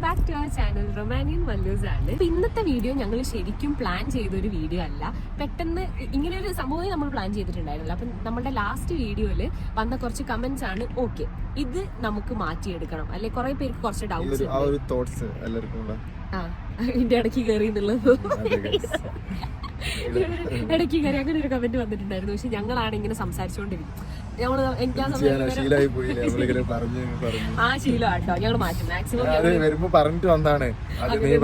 Back to our channel Romanian വല്ലൂസ് ആണ്. ഇന്നത്തെ വീഡിയോ ഞങ്ങൾ ശരിക്കും പ്ലാൻ ചെയ്തൊരു വീഡിയോ അല്ല. പെട്ടെന്ന് ഇങ്ങനെ ഒരു സംഭവം നമ്മൾ പ്ലാൻ ചെയ്തിട്ടുണ്ടായിരുന്നില്ല. അപ്പം നമ്മുടെ ലാസ്റ്റ് വീഡിയോയിൽ വന്ന കുറച്ച് കമന്റ്സ് ആണ് ഓക്കെ ഇത് നമുക്ക് മാറ്റിയെടുക്കണം, അല്ലെ കുറെ പേർക്ക് കുറച്ച് ഡൗട്ട്സ് ഇതിന്റെ ഇടയ്ക്ക് കയറി എന്നുള്ളത് ഇടയ്ക്ക് കയറി അങ്ങനെ ഒരു കമന്റ് വന്നിട്ടുണ്ടായിരുന്നു. പക്ഷെ ഞങ്ങളാണ് ഇങ്ങനെ സംസാരിച്ചുകൊണ്ടിരിക്കും. എനിക്ക് ആ ശീലം ആട്ടോ ഞങ്ങൾ മാറ്റും മാക്സിമം വരുമ്പോ പറഞ്ഞിട്ട് വന്നാണ് ഞാൻ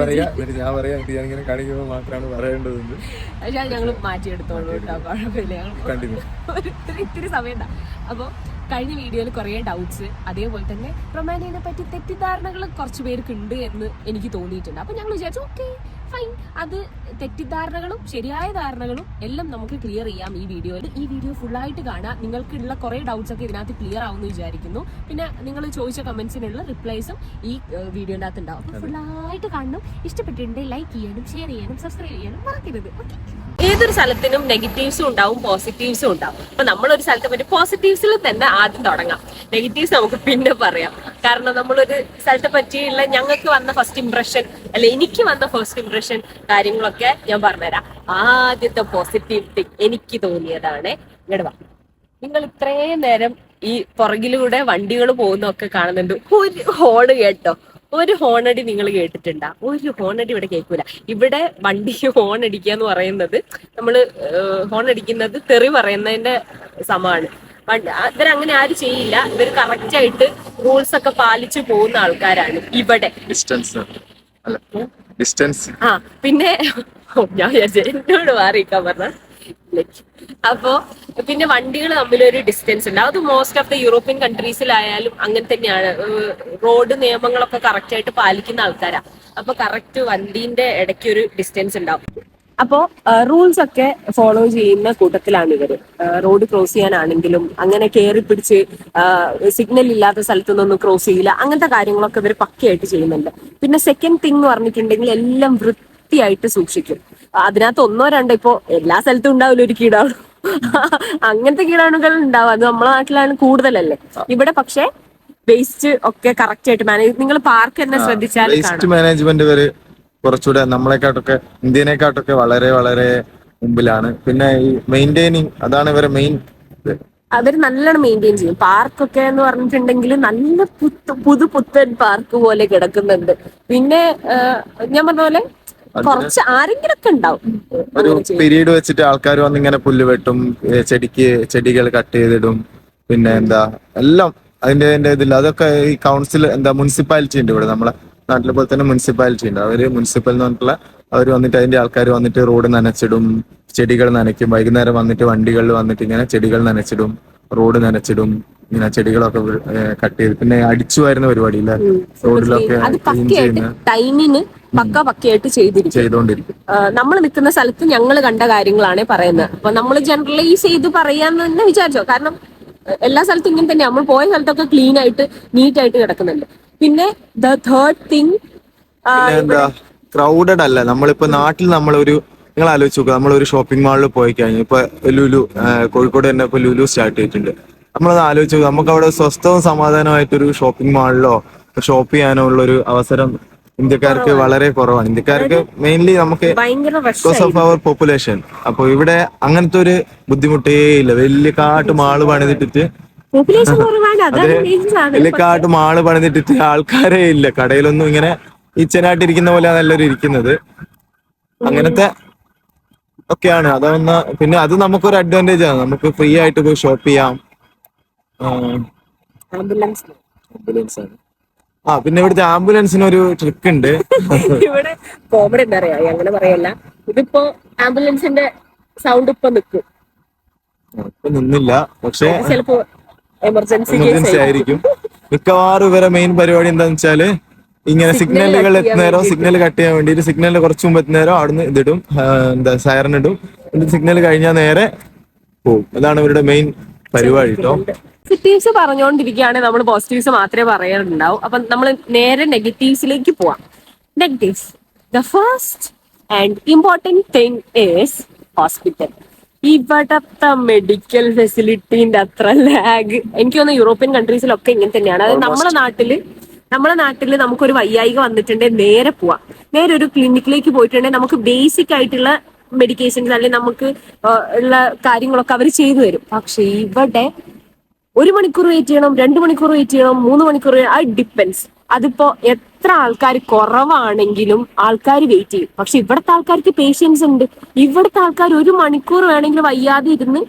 പറയാ ഇങ്ങനെ കാണിക്കുമ്പോ മാത്രമാണ് പറയേണ്ടത്. പക്ഷെ അത് ഞങ്ങൾ മാറ്റിയെടുത്തോളൂ കേട്ടോ, കുഴപ്പമില്ല. ഇത്തിരി സമയം ഉണ്ടാ. അപ്പൊ കഴിഞ്ഞ വീഡിയോയിൽ കുറേ ഡൗട്ട്സ്, അതേപോലെ തന്നെ റൊമാനിയനെ പറ്റി തെറ്റിദ്ധാരണകൾ കുറച്ച് പേർക്ക് ഉണ്ട് എന്ന് എനിക്ക് തോന്നിയിട്ടുണ്ട്. അപ്പൊ ഞങ്ങൾ വിചാരിച്ചു ഓക്കെ ഫൈൻ, അത് തെറ്റിദ്ധാരണകളും ശരിയായ ധാരണകളും എല്ലാം നമുക്ക് ക്ലിയർ ചെയ്യാം ഈ വീഡിയോയിൽ. ഈ വീഡിയോ ഫുള്ളായിട്ട് കാണാം. നിങ്ങൾക്കുള്ള കുറേ ഡൗട്ട്സ് ഒക്കെ ഇതിനകത്ത് ക്ലിയർ ആവുമെന്ന് വിചാരിക്കുന്നു. പിന്നെ നിങ്ങൾ ചോദിച്ച കമന്റ്സിനുള്ള റിപ്ലൈസും ഈ വീഡിയോൻ്റെ അകത്ത് ഉണ്ടാവും. അപ്പോൾ ഫുള്ളായിട്ട് കാണണം. ഇഷ്ടപ്പെട്ടിട്ടുണ്ടെങ്കിൽ ലൈക്ക് ചെയ്യാനും ഷെയർ ചെയ്യാനും സബ്സ്ക്രൈബ് ചെയ്യാനും മറക്കരുത്. ഓക്കെ. ഏതൊരു സ്ഥലത്തിനും നെഗറ്റീവ്സും ഉണ്ടാവും പോസിറ്റീവ്സും ഉണ്ടാവും. അപ്പൊ നമ്മളൊരു സ്ഥലത്തെ പറ്റി പോസിറ്റീവ്സിൽ തന്നെ ആദ്യം തുടങ്ങാം, നെഗറ്റീവ്സ് നമുക്ക് പിന്നെ പറയാം. കാരണം നമ്മളൊരു സ്ഥലത്തെ പറ്റിയുള്ള ഞങ്ങൾക്ക് വന്ന ഫസ്റ്റ് ഇംപ്രഷൻ, അല്ലെ എനിക്ക് വന്ന ഫസ്റ്റ് ഇംപ്രഷൻ കാര്യങ്ങളൊക്കെ ഞാൻ പറഞ്ഞുതരാം. ആദ്യത്തെ പോസിറ്റീവ് തിങ് എനിക്ക് തോന്നിയതാണ്, ഇങ്ങോട്ട് വാ. നിങ്ങൾ ഇത്രയും നേരം ഈ പുറകിലൂടെ വണ്ടികൾ പോകുന്നൊക്കെ കാണുന്നുണ്ട്. ഒരു ഹോണ് കേട്ടോ, ഒരു ഹോണടി നിങ്ങൾ കേട്ടിട്ടുണ്ടാ? ഒരു ഹോണടി ഇവിടെ കേൾക്കൂല. ഇവിടെ വണ്ടി ഹോൺ അടിക്കുക എന്ന് പറയുന്നത്, നമ്മള് ഹോൺ അടിക്കുന്നത് തെറി പറയുന്നതിന്റെ സമമാണ്. ഇവരങ്ങനെ ആരും ചെയ്യില്ല. ഇവർ കറക്റ്റ് ആയിട്ട് റൂൾസ് ഒക്കെ പാലിച്ചു പോകുന്ന ആൾക്കാരാണ് ഇവിടെ. ഡിസ്റ്റൻസ് ആ പിന്നെ ഞാൻ വിചാരിച്ചു എന്നോട് മാറിയിക്കാൻ പറഞ്ഞ. അപ്പോ പിന്നെ വണ്ടികൾ തമ്മിലൊരു ഡിസ്റ്റൻസ് ഉണ്ട്. അത് മോസ്റ്റ് ഓഫ് ദ യൂറോപ്യൻ കൺട്രീസിലായാലും അങ്ങനെ തന്നെയാണ്. റോഡ് നിയമങ്ങളൊക്കെ കറക്റ്റ് ആയിട്ട് പാലിക്കുന്ന ആൾക്കാരാ. അപ്പൊ കറക്റ്റ് വണ്ടീന്റെ ഇടയ്ക്ക് ഒരു ഡിസ്റ്റൻസ് ഉണ്ടാവും. അപ്പോ റൂൾസ് ഒക്കെ ഫോളോ ചെയ്യുന്ന കൂട്ടത്തിലാണ് ഇവര്. റോഡ് ക്രോസ് ചെയ്യാനാണെങ്കിലും അങ്ങനെ കയറി പിടിച്ച് സിഗ്നൽ ഇല്ലാത്ത സ്ഥലത്തുനിന്നൊന്നും ക്രോസ് ചെയ്യില്ല. അങ്ങനത്തെ കാര്യങ്ങളൊക്കെ ഇവർ പക്കയായിട്ട് ചെയ്യുന്നുണ്ട്. പിന്നെ സെക്കൻഡ് തിങ് എന്ന് പറഞ്ഞിട്ടുണ്ടെങ്കിൽ എല്ലാം വൃത്തിയായിട്ട് സൂക്ഷിക്കും. അതിനകത്ത് ഒന്നോ രണ്ടോ, ഇപ്പോ എല്ലാ സ്ഥലത്തും ഉണ്ടാവില്ല ഒരു കീടാണു, അങ്ങനത്തെ കീടാണുകൾ ഉണ്ടാവും. അത് നമ്മളെ നാട്ടിലാണ് കൂടുതലല്ലേ. ഇവിടെ പക്ഷെ വേസ്റ്റ് ഒക്കെ കറക്റ്റ് ആയിട്ട് മാനേജ്. നിങ്ങൾ പാർക്ക് തന്നെ ശ്രദ്ധിച്ചാൽ മാനേജ്മെന്റ് വരെ കുറച്ചുകൂടെ നമ്മളെക്കാട്ടൊക്കെ ഇന്ത്യനെക്കാട്ടൊക്കെ വളരെ വളരെ മുമ്പിലാണ്. പിന്നെ ഈ മെയിൻറ്റെയിനിങ്, അതാണ് ഇവരെ മെയിൻ. അവര് നല്ലോണം മെയിൻറ്റെയിൻ ചെയ്യും. പാർക്കൊക്കെ എന്ന് പറഞ്ഞിട്ടുണ്ടെങ്കിൽ നല്ല പുതുപുത്തൻ പാർക്ക് പോലെ കിടക്കുന്നുണ്ട്. പിന്നെ ഞാൻ പറഞ്ഞ പോലെ കുറച്ച് ആരെങ്കിലൊക്കെ ഉണ്ടാവും. ഒരു പീരീഡ് വെച്ചിട്ട് ആൾക്കാർ വന്ന് ഇങ്ങനെ പുല്ല് വെട്ടും, ചെടികൾ കട്ട് ചെയ്തിടും. പിന്നെ എന്താ എല്ലാം അതിന്റെ ഇതില്ല. അതൊക്കെ ഈ കൗൺസിൽ മുനിസിപ്പാലിറ്റി ഉണ്ട് ഇവിടെ. നമ്മളെ നാട്ടിലെ പോലെ തന്നെ മുനിസിപ്പാലിറ്റി ഉണ്ട്. അവര് മുനിസിപ്പൽ എന്ന് പറഞ്ഞിട്ടുള്ള അവർ വന്നിട്ട് അതിന്റെ ആൾക്കാർ വന്നിട്ട് റോഡ് നനച്ചിടും, ചെടികൾ നനയ്ക്കും. വൈകുന്നേരം വന്നിട്ട് വണ്ടികളിൽ വന്നിട്ട് ഇങ്ങനെ ചെടികൾ നനച്ചിടും, റോഡ് നനച്ചിടും. ഇങ്ങനെ ചെടികളൊക്കെ കട്ട് ചെയ്ത് പിന്നെ അടിച്ചു വരുന്ന പരിപാടി ഇല്ല, റോഡിലൊക്കെ ടൈമിന് പക്കയായിട്ട് ചെയ്തോണ്ടിരിക്കും. നമ്മൾ നിൽക്കുന്ന സ്ഥലത്ത് ഞങ്ങൾ കണ്ട കാര്യങ്ങളാണ് പറയുന്നത്. അപ്പൊ നമ്മൾ ജനറലൈസ് ചെയ്ത് പറയാന്ന് തന്നെ വിചാരിച്ചോ. കാരണം എല്ലാ സ്ഥലത്തും ഇങ്ങനെ തന്നെ. നമ്മൾ പോയ സ്ഥലത്തൊക്കെ ക്ലീൻ ആയിട്ട് നീറ്റ് ആയിട്ട് കിടക്കുന്നുണ്ട്. പിന്നെ ദ തേർഡ് തിങ്, ക്രൗഡഡ് അല്ല. നമ്മളിപ്പോ നാട്ടിൽ നിങ്ങൾ ആലോചിച്ച് നോക്കുക, നമ്മളൊരു ഷോപ്പിംഗ് മാളിൽ പോയി കഴിഞ്ഞു. ഇപ്പൊ ലുലു, കോഴിക്കോട് തന്നെ ഇപ്പൊ ലുലു സ്റ്റാർട്ട് ചെയ്തിട്ടുണ്ട്. നമ്മളത് ആലോചിച്ച് നോക്കുക, നമുക്ക് അവിടെ സ്വസ്ഥവും സമാധാനമായിട്ടൊരു ഷോപ്പിംഗ് മാളിലോ ഷോപ്പ് ചെയ്യാനോ ഉള്ളൊരു അവസരം ഇന്ത്യക്കാർക്ക് വളരെ കുറവാണ്. ഇന്ത്യക്കാർക്ക് മെയിൻലി നമുക്ക് ബിക്കോസ് ഓഫ് അവർ പോപ്പുലേഷൻ. അപ്പൊ ഇവിടെ അങ്ങനത്തെ ഒരു ബുദ്ധിമുട്ടേ ഇല്ല. വലിയ മാള് പണിതിട്ടിട്ട് വലിയ മാള് പണിതിട്ടിട്ട് ആൾക്കാരേ ഇല്ല. കടയിലൊന്നും ഇങ്ങനെ ഈച്ചനായിട്ടിരിക്കുന്ന പോലെയാണ് എല്ലാവരും ഇരിക്കുന്നത്. അങ്ങനത്തെ ഒക്കെയാണ്. അതൊന്ന് പിന്നെ അത് നമുക്കൊരു അഡ്വാൻറ്റേജ് ആണ്. നമുക്ക് ഫ്രീ ആയിട്ട് പോയി ഷോപ്പ് ചെയ്യാം. ആംബുലൻസ് ആണ്. പിന്നെ ഇവിടുത്തെ ആംബുലൻസിന് ഒരു ട്രിക്ക് ഉണ്ട്. ഇവിടെ കോമഡി എന്താ പറയാ, അങ്ങനെ പറയല്ല. ഇതിപ്പോ ആംബുലൻസിന്റെ സൗണ്ട് ഇപ്പൊ നിന്നില്ല, പക്ഷെ ചിലപ്പോ എമർജൻസി ആയിരിക്കും. മിക്കവാറും ഇവരെ മെയിൻ പരിപാടി എന്താന്ന് വെച്ചാല് ഇങ്ങനെ സിഗ്നലുകൾ എത്തുന്നേരം സിഗ്നൽ കട്ട് ചെയ്യാൻ വേണ്ടിട്ട് സിഗ്നലിന് കുറച്ച് മുമ്പ് എത്തുന്നേരം അവിടുന്ന് ഇതിടും, സൈറൻ ഇടും. സിഗ്നൽ കഴിഞ്ഞാൽ നേരെ പോകും. അതാണ് ഇവരുടെ മെയിൻ പരിപാടി കേട്ടോ. പോസിറ്റീവ്സ് പറഞ്ഞുകൊണ്ടിരിക്കുകയാണെങ്കിൽ നമ്മൾ പോസിറ്റീവ്സ് മാത്രമേ പറയാറുണ്ടാവും. അപ്പൊ നമ്മൾ നേരെ നെഗറ്റീവ്സിലേക്ക് പോവാം. Negatives, the first and important thing is hospital. ഇവിടത്തെ മെഡിക്കൽ ഫെസിലിറ്റീന്റെ അത്ര ലാഗ് എനിക്ക് തോന്നുന്നു യൂറോപ്യൻ കൺട്രീസിലൊക്കെ ഇങ്ങനെ തന്നെയാണ്. അതായത് നമ്മുടെ നാട്ടില് നമ്മളെ നാട്ടിൽ നമുക്കൊരു വയ്യായിക വന്നിട്ടുണ്ടെങ്കിൽ നേരെ പോവാം, നേരെ ഒരു ക്ലിനിക്കിലേക്ക് പോയിട്ടുണ്ടെങ്കിൽ നമുക്ക് ബേസിക് ആയിട്ടുള്ള മെഡിക്കേഷൻസ് അല്ലെങ്കിൽ നമുക്ക് ഉള്ള കാര്യങ്ങളൊക്കെ അവർ ചെയ്തു തരും. പക്ഷെ ഇവിടെ 1 മണിക്കൂർ വെയിറ്റ് ചെയ്യണം, 2 മണിക്കൂർ വെയിറ്റ് ചെയ്യണം, 3 മണിക്കൂർ, അത് ഡിപ്പെൻസ്. അതിപ്പോ എത്ര ആൾക്കാർ കുറവാണെങ്കിലും ആൾക്കാർ വെയിറ്റ് ചെയ്യും. പക്ഷെ ഇവിടുത്തെ ആൾക്കാർക്ക് പേഷ്യൻസ് ഉണ്ട്. ഇവിടുത്തെ ആൾക്കാർ 1 മണിക്കൂർ വേണമെങ്കിൽ വയ്യാതെ ഇരുന്ന്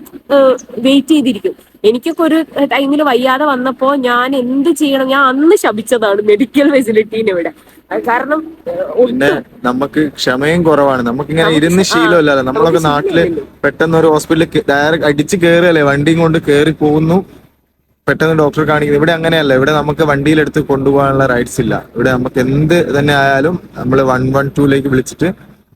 വെയിറ്റ് ചെയ്തിരിക്കും. എനിക്കൊക്കെ ഒരു ടൈമിൽ വയ്യാതെ വന്നപ്പോ ഞാൻ എന്ത് ചെയ്യണം, ഞാൻ അന്ന് ശപിച്ചതാണ് മെഡിക്കൽ ഫെസിലിറ്റീനെ ഇവിടെ. കാരണം പിന്നെ നമുക്ക് ക്ഷമയും കുറവാണ്. നമുക്ക് ഇങ്ങനെ ഇരുന്ന് ശീലമല്ലല്ലോ. നമ്മളൊക്കെ നാട്ടില് പെട്ടെന്ന് ഒരു ഹോസ്പിറ്റലിൽ ഡയറക്റ്റ് അടിച്ച് കയറുകയല്ലേ, വണ്ടിയും കൊണ്ട് കയറി പോകുന്നു, പെട്ടെന്ന് ഡോക്ടറെ കാണിക്കുന്നു. ഇവിടെ അങ്ങനെയല്ല. ഇവിടെ നമുക്ക് വണ്ടിയിലെടുത്ത് കൊണ്ടുപോകാനുള്ള റൈറ്റ്സ് ഇല്ല. ഇവിടെ നമുക്ക് എന്ത് തന്നെ ആയാലും നമ്മൾ 112 വിളിച്ചിട്ട്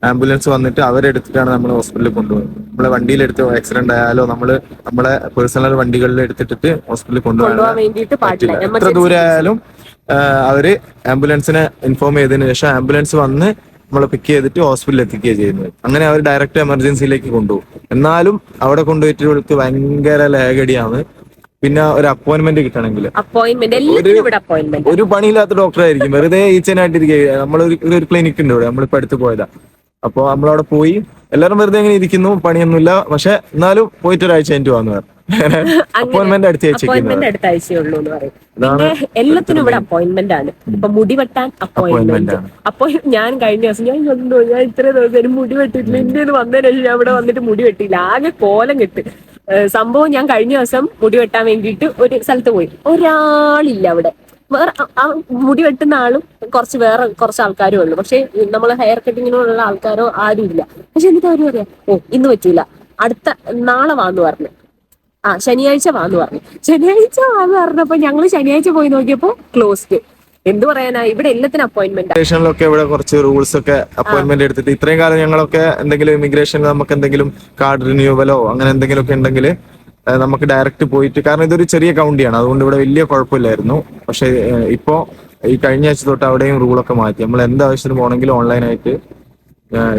ആംബുലൻസ് വന്നിട്ട് അവരെടുത്തിട്ടാണ് നമ്മൾ ഹോസ്പിറ്റലിൽ കൊണ്ടുപോകുന്നത്. നമ്മളെ വണ്ടിയിലെടുത്ത് ആക്സിഡന്റ് ആയാലോ നമ്മളെ പേഴ്സണൽ വണ്ടികളിൽ എടുത്തിട്ടിട്ട് ഹോസ്പിറ്റലിൽ കൊണ്ടുപോകാൻ പറ്റില്ല. എത്ര ദൂരെ ആയാലും അവര് ആംബുലൻസിനെ ഇൻഫോം ചെയ്തതിനു ശേഷം ആംബുലൻസ് വന്ന് നമ്മളെ പിക്ക് ചെയ്തിട്ട് ഹോസ്പിറ്റലിൽ എത്തിക്കുകയാണ് ചെയ്യുന്നത്. അങ്ങനെ അവർ ഡയറക്റ്റ് എമർജൻസിയിലേക്ക് കൊണ്ടുപോകും. എന്നാലും അവിടെ കൊണ്ടുപോയിട്ട് ഇവർക്ക് ഭയങ്കര ലേഖടിയാണ്. പിന്നെ ഒരു അപ്പോയിന്റ്മെന്റ് കിട്ടണമെങ്കിൽ ഒരു പണിയില്ലാത്ത ഡോക്ടർ ആയിരിക്കും, വെറുതെ ഈച്ചനായിട്ടിരിക്കുക. നമ്മളൊരു ക്ലിനിക്ക് ഉണ്ട് ഇവിടെ, നമ്മളിപ്പോ അടുത്ത് പോയതാ. അപ്പൊ നമ്മളവിടെ പോയി എല്ലാവരും വെറുതെ ഇങ്ങനെ ഇരിക്കുന്നു, പണിയൊന്നുമില്ല. പക്ഷെ എന്നാലും പോയിട്ട് ഒരാഴ്ച കഴിഞ്ഞിട്ട് വന്നു പറഞ്ഞു. അപ്പോയിന്റ്മെന്റ് അടുത്ത ആഴ്ചയുള്ളൂ എന്ന് പറയും. പിന്നെ എല്ലാത്തിനും ഇവിടെ അപ്പോയിന്റ്മെന്റ് ആണ്. ഇപ്പൊ മുടി വെട്ടാൻ അപ്പോയിന്റ്മെന്റ്. അപ്പൊ ഞാൻ കഴിഞ്ഞ ദിവസം ഞാൻ ഇത്ര ദിവസം മുടി വെട്ടിയിട്ടില്ല. ഇന്ത്യയിൽ വന്നതിന് ശേഷം ഞാൻ ഇവിടെ വന്നിട്ട് മുടി വെട്ടിയില്ല, ആകെ കോലം കെട്ട്. സംഭവം ഞാൻ കഴിഞ്ഞ ദിവസം മുടി വെട്ടാൻ വേണ്ടിയിട്ട് ഒരു സ്ഥലത്ത് പോയി, ഒരാളില്ല അവിടെ. വേറെ മുടി വെട്ടുന്ന ആളും കുറച്ച് ആൾക്കാരും ഉള്ളു. പക്ഷെ നമ്മൾ ഹെയർ കട്ടിങ്ങിനുള്ള ആൾക്കാരോ ആരും ഇല്ല. പക്ഷെ എന്നിട്ട് അവര് പറയാ, ഇന്ന് പറ്റൂല, നാളെ വാന്ന് പറഞ്ഞു, ശനിയാഴ്ച വാന്ന് പറഞ്ഞു. ശനിയാഴ്ച വാന്ന് പറഞ്ഞപ്പോ ഞങ്ങള് ശനിയാഴ്ച പോയി നോക്കിയപ്പോ ക്ലോസ്ഡ്. എന്ത് പറയാനാ, ഇവിടെ എല്ലാത്തിനും അപ്പോയിന്റ്മെന്റ്. ഇമിഗ്രേഷനിലൊക്കെ ഇവിടെ കുറച്ച് റൂൾസ് ഒക്കെ അപ്പോയിന്റ്മെന്റ് എടുത്തിട്ട് ഇത്രയും കാലം ഞങ്ങളൊക്കെ എന്തെങ്കിലും ഇമിഗ്രേഷനിൽ നമുക്ക് എന്തെങ്കിലും കാർഡ് റിന്യൂവലോ അങ്ങനെ എന്തെങ്കിലും ഒക്കെ ഉണ്ടെങ്കിൽ നമുക്ക് ഡയറക്റ്റ് പോയിട്ട്, കാരണം ഇതൊരു ചെറിയ കൗണ്ടിയാണ്, അതുകൊണ്ട് ഇവിടെ വലിയ കുഴപ്പമില്ലായിരുന്നു. പക്ഷെ ഇപ്പോ ഈ കഴിഞ്ഞ ആഴ്ച തൊട്ട് അവിടെയും റൂളൊക്കെ മാറ്റി. നമ്മൾ എന്ത് ആവശ്യത്തിന് പോകണമെങ്കിലും ഓൺലൈനായിട്ട്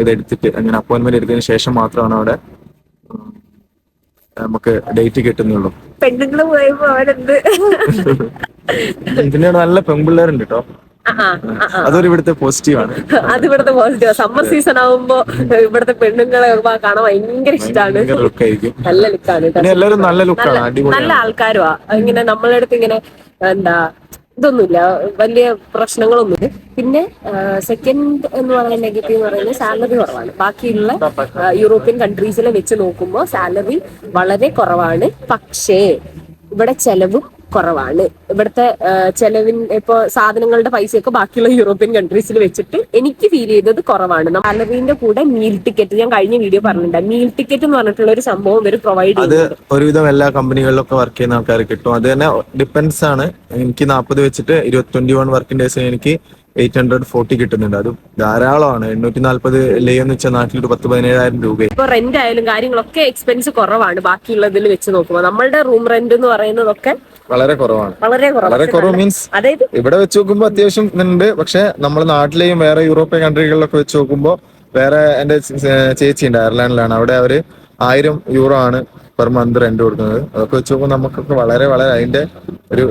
ഇതെടുത്തിട്ട് അങ്ങനെ അപ്പോയിന്റ്മെന്റ് എടുത്തതിന് ശേഷം മാത്രമാണ് അവിടെ നമുക്ക് ഡേറ്റ് കിട്ടുന്നുള്ളൂ. പെണ്ണുങ്ങള് പോയപ്പോ അവരെന്ത് പിന്നെ നല്ല പെൺപിള്ളേരുണ്ട് കേട്ടോ, അതൊരു ഇവിടുത്തെ പോസിറ്റീവാണ്. അത് ഇവിടുത്തെ പോസിറ്റീവ്. സമ്മർ സീസൺ ആവുമ്പോ ഇവിടുത്തെ പെണ്ണുങ്ങളെ കാണാൻ ഭയങ്കര ഇഷ്ടമാണ്, നല്ല ലുക്കാണ്. എല്ലാവരും നല്ല ലുക്കാണ്, നല്ല ആൾക്കാരുവാ. ഇങ്ങനെ നമ്മളെ അടുത്ത് ഇങ്ങനെ എന്താ ഇതൊന്നുമില്ല, വലിയ പ്രശ്നങ്ങളൊന്നുമില്ല. പിന്നെ സെക്കൻഡ് എന്ന് പറയുന്ന നെഗറ്റീവ് എന്ന് പറയുന്നത് സാലറി കുറവാണ്. ബാക്കിയുള്ള യൂറോപ്യൻ കൺട്രീസിലെ വെച്ച് നോക്കുമ്പോൾ സാലറി വളരെ കുറവാണ്. പക്ഷേ ഇവിടെ ചെലവും കുറവാണ്. ഇവിടുത്തെ ഇപ്പൊ സാധനങ്ങളുടെ പൈസയൊക്കെ ബാക്കിയുള്ള യൂറോപ്യൻ കൺട്രീസിൽ വെച്ചിട്ട് എനിക്ക് ഫീൽ ചെയ്തത് കുറവാണ്. സാലറിന്റെ കൂടെ മീൽ ടിക്കറ്റ്, ഞാൻ കഴിഞ്ഞ വീഡിയോ പറഞ്ഞിട്ടുണ്ട്, മീൽ ടിക്കറ്റ് എന്ന് പറഞ്ഞിട്ടുള്ള ഒരു സംഭവം ഇവർ പ്രൊവൈഡ് ചെയ്യുന്നത്. ഒരുവിധം എല്ലാ കമ്പനികളിലൊക്കെ വർക്ക് ചെയ്യുന്ന ആൾക്കാർ കിട്ടും. അത് തന്നെ ഡിപ്പെൻസ് ആണ്. എനിക്ക് 40 വെച്ചിട്ട് 21 വർക്കിംഗ് ഡേയ്സ് എനിക്ക് 840 കിട്ടുന്നുണ്ട്. അത് ധാരാളമാണ്. 840 എന്ന് വെച്ചാൽ നാട്ടിലൊരു 10-17,000 രൂപ. ഇപ്പൊ റെന്റ് ആയാലും കാര്യങ്ങളൊക്കെ എക്സ്പെൻസ് കുറവാണ് ബാക്കിയുള്ളതിൽ വെച്ച് നോക്കുമ്പോൾ. നമ്മളുടെ റൂം റെന്റ് എന്ന് പറയുന്നതൊക്കെ വളരെ കുറവാണ്. വളരെ കുറവ് മീൻസ് അതായത് ഇവിടെ വെച്ച് നോക്കുമ്പോൾ അത്യാവശ്യം ഉണ്ട്. പക്ഷെ നമ്മുടെ നാട്ടിലെയും വേറെ യൂറോപ്യൻ കൺട്രികളിലൊക്കെ വെച്ച് നോക്കുമ്പോൾ, വേറെ എന്റെ ചേച്ചി ഉണ്ട്, അയർലാൻഡിലാണ്. അവിടെ അവര് 1000 യൂറോ ആണ് പെർ മന്ത് റെന്റ് കൊടുക്കുന്നത്. അതൊക്കെ വെച്ച് നോക്കുമ്പോൾ നമുക്കൊക്കെ വളരെ അതിന്റെ ഒരു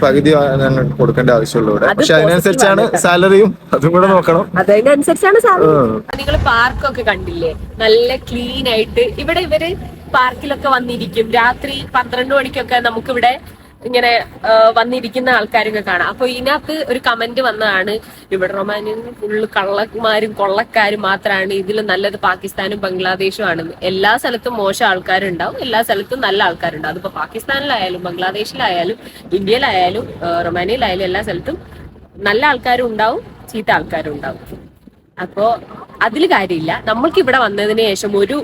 പകുതി ഞങ്ങൾക്ക് കൊടുക്കേണ്ട ആവശ്യമുള്ളൂ ഇവിടെ. പക്ഷെ അതിനനുസരിച്ചാണ് സാലറിയും, അതും കൂടെ നോക്കണം. അതിനനുസരിച്ചാണ് സാലറി. നിങ്ങൾ പാർക്കൊക്കെ കണ്ടില്ലേ, നല്ല ക്ലീൻ ആയിട്ട്. ഇവിടെ ഇവര് പാർക്കിലൊക്കെ വന്നിരിക്കും. രാത്രി 12 മണിക്കൊക്കെ നമുക്കിവിടെ ഇങ്ങനെ വന്നിരിക്കുന്ന ആൾക്കാരൊക്കെ കാണാം. അപ്പൊ ഇതിനകത്ത് ഒരു കമന്റ് വന്നതാണ്, ഇവിടെ റൊമാനിയൻ ഫുള്ള് കള്ളന്മാരും കൊള്ളക്കാരും മാത്രമാണ്, ഇതിൽ നല്ലത് പാകിസ്ഥാനും ബംഗ്ലാദേശും ആണെന്ന്. എല്ലാ സ്ഥലത്തും മോശം ആൾക്കാരുണ്ടാവും, എല്ലാ സ്ഥലത്തും നല്ല ആൾക്കാരുണ്ടാവും. അതിപ്പോ പാകിസ്ഥാനിലായാലും ബംഗ്ലാദേശിലായാലും ഇന്ത്യയിലായാലും റൊമാനിയയിലായാലും എല്ലാ സ്ഥലത്തും നല്ല ആൾക്കാരും ഉണ്ടാവും, ചീത്ത ആൾക്കാരും ഉണ്ടാവും. അപ്പോ അതിൽ കാര്യമില്ല. നമ്മൾക്ക് ഇവിടെ വന്നതിന് ശേഷം ഒരു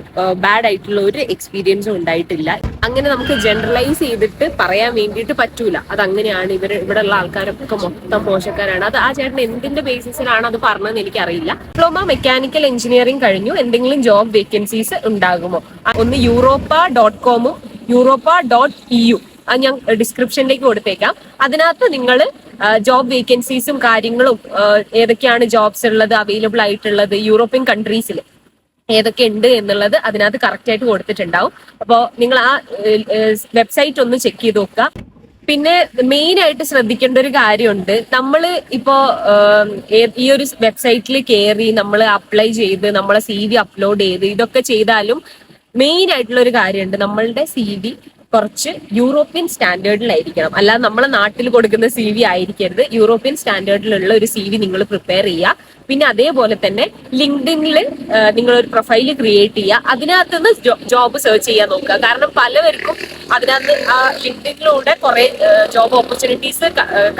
ബാഡ് ആയിട്ടുള്ള ഒരു എക്സ്പീരിയൻസും ഉണ്ടായിട്ടില്ല. അങ്ങനെ നമുക്ക് ജനറലൈസ് ചെയ്തിട്ട് പറയാൻ വേണ്ടിയിട്ട് പറ്റൂല. അത് അങ്ങനെയാണ്, ഇവിടെ ഉള്ള ആൾക്കാരൊക്കെ മൊത്തം മോശക്കാരാണ്. അത് ആ ചേട്ടൻ എന്തിന്റെ ബേസിസിലാണ് അത് പറഞ്ഞതെന്ന് എനിക്കറിയില്ല. ഡിപ്ലോമ മെക്കാനിക്കൽ എഞ്ചിനീയറിംഗ് കഴിഞ്ഞു, എന്തെങ്കിലും ജോബ് വേക്കൻസീസ് ഉണ്ടാകുമോ? ഒന്ന് Europa.com Europa.eu ഞാൻ ഡിസ്ക്രിപ്ഷനിലേക്ക് കൊടുത്തേക്കാം. അതിനകത്ത് നിങ്ങൾ ജോബ് വേക്കൻസീസും കാര്യങ്ങളും ഏതൊക്കെയാണ് ജോബ്സ് ഉള്ളത്, അവൈലബിൾ ആയിട്ടുള്ളത് യൂറോപ്യൻ കൺട്രീസിൽ ഏതൊക്കെ ഉണ്ട് എന്നുള്ളത് അതിനകത്ത് കറക്റ്റ് ആയിട്ട് കൊടുത്തിട്ടുണ്ടാവും. അപ്പോൾ നിങ്ങൾ ആ വെബ്സൈറ്റ് ഒന്ന് ചെക്ക് ചെയ്ത് നോക്കുക. പിന്നെ മെയിൻ ആയിട്ട് ശ്രദ്ധിക്കേണ്ട ഒരു കാര്യമുണ്ട്. നമ്മള് ഇപ്പോ ഈ ഒരു വെബ്സൈറ്റിൽ കയറി നമ്മൾ അപ്ലൈ ചെയ്ത് നമ്മളെ CV അപ്ലോഡ് ചെയ്ത് ഇതൊക്കെ ചെയ്താലും മെയിൻ ആയിട്ടുള്ള ഒരു കാര്യമുണ്ട്. നമ്മളുടെ CV കുറച്ച് യൂറോപ്യൻ സ്റ്റാൻഡേർഡിലായിരിക്കണം. അല്ലാതെ നമ്മളെ നാട്ടിൽ കൊടുക്കുന്ന CV ആയിരിക്കരുത്. യൂറോപ്യൻ സ്റ്റാൻഡേർഡിലുള്ള ഒരു CV നിങ്ങൾ പ്രിപ്പയർ ചെയ്യുക. പിന്നെ അതേപോലെ തന്നെ ലിങ്ക്ഡിനിൽ നിങ്ങൾ ഒരു പ്രൊഫൈൽ ക്രിയേറ്റ് ചെയ്യുക. അതിനകത്തുനിന്ന് ജോബ് സെർച്ച് ചെയ്യാൻ നോക്കുക. കാരണം പലവർക്കും അതിനകത്ത് ആ ലിങ്ക്ഡിനിലൂടെ കുറെ ജോബ് ഓപ്പർച്യൂണിറ്റീസ്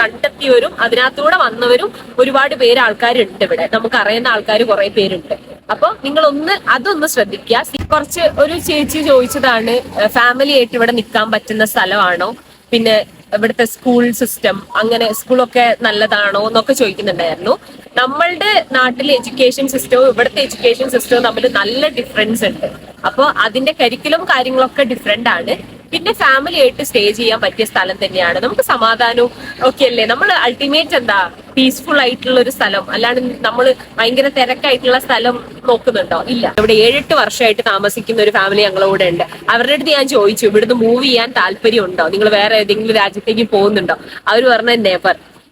കണ്ടെത്തിയവരും അതിനകത്തൂടെ വന്നവരും ഒരുപാട് പേര് ആൾക്കാരുണ്ട്. ഇവിടെ നമുക്ക് അറിയുന്ന ആൾക്കാർ കുറെ പേരുണ്ട്. അപ്പൊ നിങ്ങളൊന്ന് അതൊന്ന് ശ്രദ്ധിക്കുക. കുറച്ച് ഒരു ചേച്ചി ചോദിച്ചതാണ് ഫാമിലി ആയിട്ട് ഇവിടെ നിൽക്കാൻ പറ്റുന്ന സ്ഥലമാണോ, പിന്നെ ഇവിടുത്തെ സ്കൂൾ സിസ്റ്റം അങ്ങനെ സ്കൂളൊക്കെ നല്ലതാണോ എന്നൊക്കെ ചോദിക്കുന്നുണ്ടായിരുന്നു. നമ്മളുടെ നാട്ടിലെ എഡ്യൂക്കേഷൻ സിസ്റ്റവും ഇവിടുത്തെ എഡ്യൂക്കേഷൻ സിസ്റ്റവും തമ്മിൽ നല്ല ഡിഫറൻസ് ഉണ്ട്. അപ്പോൾ അതിന്റെ കരിക്കുലം കാര്യങ്ങളൊക്കെ ഡിഫറെന്റ് ആണ്. പിന്നെ ഫാമിലി ആയിട്ട് സ്റ്റേ ചെയ്യാൻ പറ്റിയ സ്ഥലം തന്നെയാണ്. നമുക്ക് സമാധാനവും ഒക്കെ അല്ലേ. നമ്മൾ അൾട്ടിമേറ്റ് എന്താ പീസ്ഫുൾ ആയിട്ടുള്ള ഒരു സ്ഥലം, അല്ലാണ്ട് നമ്മൾ ഭയങ്കര തിരക്കായിട്ടുള്ള സ്ഥലം നോക്കുന്നുണ്ടോ? ഇല്ല. ഇവിടെ 7-8 വർഷമായിട്ട് താമസിക്കുന്ന ഒരു ഫാമിലി ഞങ്ങളുടെ കൂടെ ഉണ്ട്. അവരുടെ അടുത്ത് ഞാൻ ചോദിച്ചു ഇവിടുന്ന് മൂവ് ചെയ്യാൻ താല്പര്യം ഉണ്ടോ, നിങ്ങൾ വേറെ ഏതെങ്കിലും രാജ്യത്തേക്ക് പോകുന്നുണ്ടോ? അവർ പറഞ്ഞ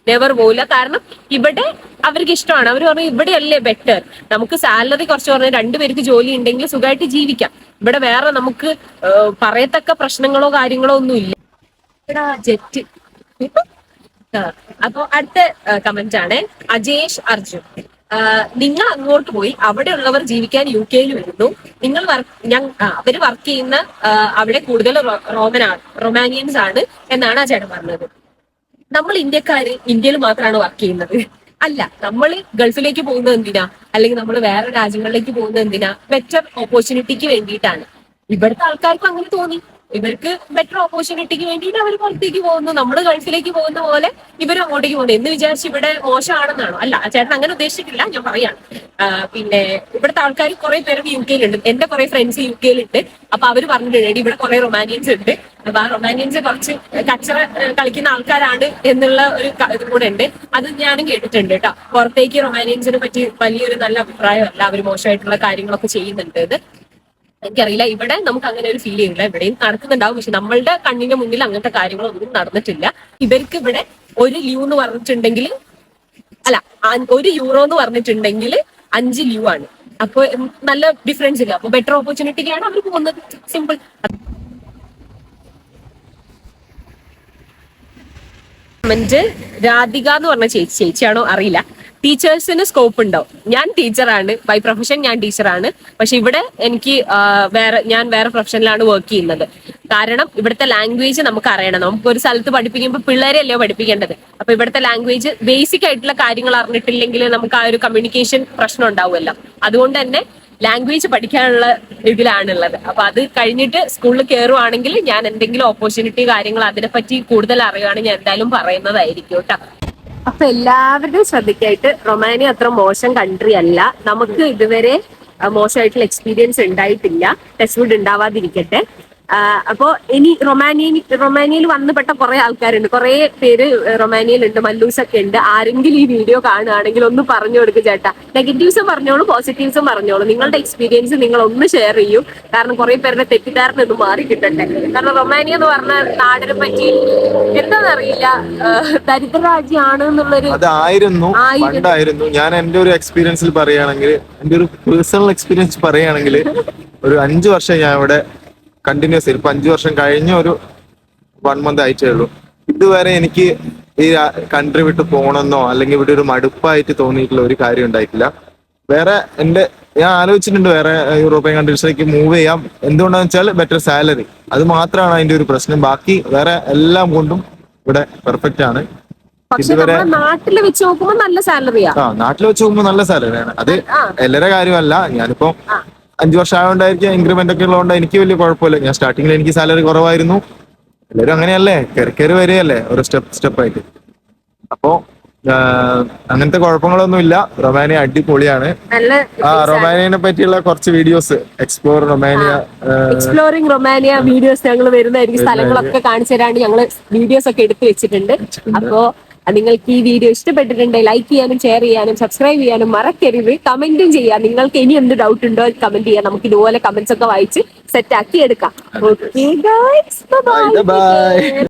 നെവർ പോവില്ല. കാരണം ഇവിടെ അവർക്ക് ഇഷ്ടമാണ്. അവർ പറഞ്ഞു ഇവിടെയല്ലേ ബെറ്റർ, നമുക്ക് സാലറി കുറച്ച് പറഞ്ഞാൽ 2 പേർക്ക് ജോലി ഉണ്ടെങ്കിൽ സുഖമായിട്ട് ജീവിക്കാം. ഇവിടെ വേറെ നമുക്ക് പറയത്തക്ക പ്രശ്നങ്ങളോ കാര്യങ്ങളോ ഒന്നും ഇല്ല. ഇവിടെ ജെറ്റ്. അപ്പൊ അടുത്ത കമന്റ് ആണ് അജേഷ് അർജുൻ. നിങ്ങൾ അങ്ങോട്ട് പോയി അവിടെ ഉള്ളവർ ജീവിക്കാൻ UK വരുന്നു. നിങ്ങൾ അവര് വർക്ക് ചെയ്യുന്ന അവിടെ കൂടുതൽ റൊമാനിയൻസ് ആണ് എന്നാണ് ആ ചേട്ടൻ പറഞ്ഞത്. നമ്മൾ ഇന്ത്യക്കാര് ഇന്ത്യയിൽ മാത്രമാണ് വർക്ക് ചെയ്യുന്നത് അല്ല. നമ്മൾ ഗൾഫിലേക്ക് പോകുന്നത് എന്തിനാ, അല്ലെങ്കിൽ നമ്മൾ വേറെ രാജ്യങ്ങളിലേക്ക് പോകുന്നത് എന്തിനാ? ബെറ്റർ ഓപ്പർച്യൂണിറ്റിക്ക് വേണ്ടിയിട്ടാണ്. ഇവിടുത്തെ ആൾക്കാർക്കും അങ്ങനെ തോന്നി. ഇവർക്ക് ബെറ്റർ ഓപ്പർച്യൂണിറ്റിക്ക് വേണ്ടിയിട്ട് അവർ പുറത്തേക്ക് പോകുന്നു. നമ്മൾ ഗൾഫിലേക്ക് പോകുന്ന പോലെ ഇവർ അങ്ങോട്ടേക്ക് പോകുന്നു എന്ന് വിചാരിച്ച് ഇവിടെ മോശമാണെന്നാണോ? അല്ല, ചേട്ടൻ അങ്ങനെ ഉദ്ദേശിച്ചിട്ടില്ല, ഞാൻ പറയാണ്. പിന്നെ ഇവിടുത്തെ ആൾക്കാർ കുറെ പേര് UK എന്റെ കുറെ ഫ്രണ്ട്സ് UK അപ്പൊ അവര് പറഞ്ഞിട്ടുണ്ട് ഇവിടെ കുറെ റൊമാനിയൻസ് ഉണ്ട്. അപ്പൊ ആ റൊമാനിയൻസ് കുറച്ച് കച്ചറ കളിക്കുന്ന ആൾക്കാരാണ് എന്നുള്ള ഒരു ഇത് കൂടെ ഉണ്ട്. അത് ഞാനും കേട്ടിട്ടുണ്ട് കേട്ടോ. പുറത്തേക്ക് റൊമാനിയൻസിനെ പറ്റി വലിയൊരു നല്ല അഭിപ്രായമല്ല, അവർ മോശമായിട്ടുള്ള കാര്യങ്ങളൊക്കെ ചെയ്യുന്നുണ്ട്. ഇത് എനിക്കറിയില്ല. ഇവിടെ നമുക്ക് അങ്ങനെ ഒരു ഫീൽ ചെയ്യില്ല. ഇവിടെയും നടക്കുന്നുണ്ടാവും, പക്ഷെ നമ്മളുടെ കണ്ണിന്റെ മുന്നിൽ അങ്ങനത്തെ കാര്യങ്ങളൊന്നും നടന്നിട്ടില്ല. ഇവർക്ക് ഇവിടെ ഒരു ലൂ എന്ന് പറഞ്ഞിട്ടുണ്ടെങ്കിൽ അല്ല, 1 യൂറോ എന്ന് പറഞ്ഞിട്ടുണ്ടെങ്കിൽ 5 ലൂ ആണ്. അപ്പൊ നല്ല ഡിഫറൻസ് ഇല്ല. അപ്പൊ ബെറ്റർ ഓപ്പർച്യൂണിറ്റിക്കാണ് അവർ പോകുന്നത്. സിമ്പിൾ. രാധിക എന്ന് പറഞ്ഞ ചേച്ചിയാണോ അറിയില്ല. ടീച്ചേഴ്സിന് സ്കോപ്പ് ഉണ്ടോ? ഞാൻ ടീച്ചറാണ്, ബൈ പ്രൊഫഷൻ ഞാൻ ടീച്ചറാണ്. പക്ഷെ ഇവിടെ എനിക്ക് ഞാൻ വേറെ പ്രൊഫഷനിലാണ് വർക്ക് ചെയ്യുന്നത്. കാരണം ഇവിടുത്തെ ലാംഗ്വേജ് നമുക്ക് അറിയണം. നമുക്ക് ഒരു സ്ഥലത്ത് പഠിപ്പിക്കുമ്പോൾ പിള്ളേരെ അല്ലയോ പഠിപ്പിക്കേണ്ടത്. അപ്പൊ ഇവിടുത്തെ ലാംഗ്വേജ് ബേസിക് ആയിട്ടുള്ള കാര്യങ്ങൾ അറിഞ്ഞിട്ടില്ലെങ്കിൽ നമുക്ക് ആ ഒരു കമ്മ്യൂണിക്കേഷൻ പ്രശ്നം ഉണ്ടാവുമല്ലോ. അതുകൊണ്ട് തന്നെ ലാംഗ്വേജ് പഠിക്കാനുള്ള ഇതിലാണുള്ളത്. അപ്പൊ അത് കഴിഞ്ഞിട്ട് സ്കൂളിൽ കയറുവാണെങ്കിൽ ഞാൻ എന്തെങ്കിലും ഓപ്പർച്യൂണിറ്റി കാര്യങ്ങൾ അതിനെപ്പറ്റി കൂടുതൽ അറിയുകയാണെങ്കിൽ ഞാൻ എന്തായാലും പറയുന്നതായിരിക്കും കേട്ടോ. അപ്പൊ എല്ലാവരുടെയും ശ്രദ്ധിക്കായിട്ട്, റൊമാനിയ അത്ര മോശം കൺട്രി അല്ല. നമുക്ക് ഇതുവരെ മോശമായിട്ടുള്ള എക്സ്പീരിയൻസ് ഉണ്ടായിട്ടില്ല. ടച്ച് വുഡ് ഉണ്ടാവാതിരിക്കട്ടെ. അപ്പോ ഇനി റൊമാനിയയിൽ വന്നുപെട്ട കുറെ ആൾക്കാരുണ്ട്, കുറെ പേര് റൊമാനിയയിലുണ്ട്, മല്ലൂസൊക്കെ ഉണ്ട്. ആരെങ്കിലും ഈ വീഡിയോ കാണുകയാണെങ്കിൽ ഒന്ന് പറഞ്ഞു കൊടുക്കും ചേട്ടാ. നെഗറ്റീവ്സും പറഞ്ഞോളൂ, പോസിറ്റീവ്സും പറഞ്ഞോളൂ. നിങ്ങളുടെ എക്സ്പീരിയൻസ് നിങ്ങൾ ഒന്ന് ഷെയർ ചെയ്യൂ. കാരണം കുറെ പേരുടെ തെറ്റിദ്ധാരണ ഒന്ന് മാറി കിട്ടട്ടെ. കാരണം റൊമാനിയ എന്ന് പറഞ്ഞ നാടിനെ പറ്റി എന്താണെന്നറിയില്ല, ദരിദ്ര രാജ്യമാണ് എന്നുള്ളൊരു പണ്ടായിരുന്നു. ഞാൻ എന്റെ ഒരു എക്സ്പീരിയൻസിൽ പറയുകയാണെങ്കിൽ, എന്റെ ഒരു പേഴ്സണൽ എക്സ്പീരിയൻസ് പറയുകയാണെങ്കിൽ, ഒരു 5 വർഷം ഞാൻ ഇവിടെ കണ്ടിന്യൂസ്, ഇപ്പൊ 5 വർഷം കഴിഞ്ഞ ഒരു 1 മന്ത് ആയിട്ടേ ഉള്ളൂ. ഇതുവരെ എനിക്ക് ഈ കൺട്രി വിട്ട് പോകണമെന്നോ അല്ലെങ്കിൽ ഇവിടെ ഒരു മടുപ്പായിട്ട് തോന്നിയിട്ടുള്ള ഒരു കാര്യം ഉണ്ടായിട്ടില്ല. വേറെ ഞാൻ ആലോചിച്ചിട്ടുണ്ട് വേറെ യൂറോപ്യൻ കൺട്രീസിലേക്ക് മൂവ് ചെയ്യാം. എന്തുകൊണ്ടാന്ന് വെച്ചാൽ ബെറ്റർ സാലറി, അത് മാത്രമാണ് അതിന്റെ ഒരു പ്രശ്നം. ബാക്കി വേറെ എല്ലാം കൊണ്ടും ഇവിടെ പെർഫെക്റ്റ് ആണ്. ഇതുവരെ നാട്ടിൽ വെച്ച് നോക്കുമ്പോൾ നല്ല സാലറിയാ. നാട്ടിൽ വെച്ച് നോക്കുമ്പോൾ നല്ല സാലറിയാണ്. അത് എല്ലാവരുടെ കാര്യമല്ല. ഞാനിപ്പോ 5 വർഷം ആയതുകൊണ്ടായിരിക്കും ഇൻക്രിമെന്റ് ഒക്കെ ഉള്ളതുകൊണ്ട് എനിക്ക് വലിയ കുഴപ്പമില്ല. ഞാൻ സ്റ്റാർട്ടിങ്ങിൽ എനിക്ക് സാലറി കുറവായിരുന്നു. എല്ലാവരും അങ്ങനെയല്ലേ, കയറി വരികയല്ലേ ഓരോ സ്റ്റെപ്പായിട്ട്. അപ്പോ അങ്ങനത്തെ കുഴപ്പങ്ങളൊന്നും ഇല്ല. റൊമാനിയ അടിപൊളിയാണ്. റൊമാനിയനെ പറ്റിയുള്ള കുറച്ച് വീഡിയോസ്, എക്സ്പ്ലോറിംഗ് റൊമാനിയ വീഡിയോസ് ഞങ്ങൾ വരുന്നതായിരിക്കും. സ്ഥലങ്ങളൊക്കെ കാണിച്ചു തരാണ്ട് ഞങ്ങള് വീഡിയോസ് ഒക്കെ എടുത്തു വെച്ചിട്ടുണ്ട്. അപ്പോ നിങ്ങൾക്ക് ഈ വീഡിയോ ഇഷ്ടപ്പെട്ടിട്ടുണ്ടെങ്കിൽ ലൈക്ക് ചെയ്യാനും ഷെയർ ചെയ്യാനും സബ്സ്ക്രൈബ് ചെയ്യാനും മറക്കരുത്. കമന്റും ചെയ്യാം. നിങ്ങൾക്ക് ഇനി എന്ത് ഡൗട്ട് ഉണ്ടോ കമന്റ് ചെയ്യാം. നമുക്ക് ഇതുപോലെ കമന്റ്സ് ഒക്കെ വായിച്ച് സെറ്റ് ആക്കി എടുക്കാം. Okay guys, bye bye.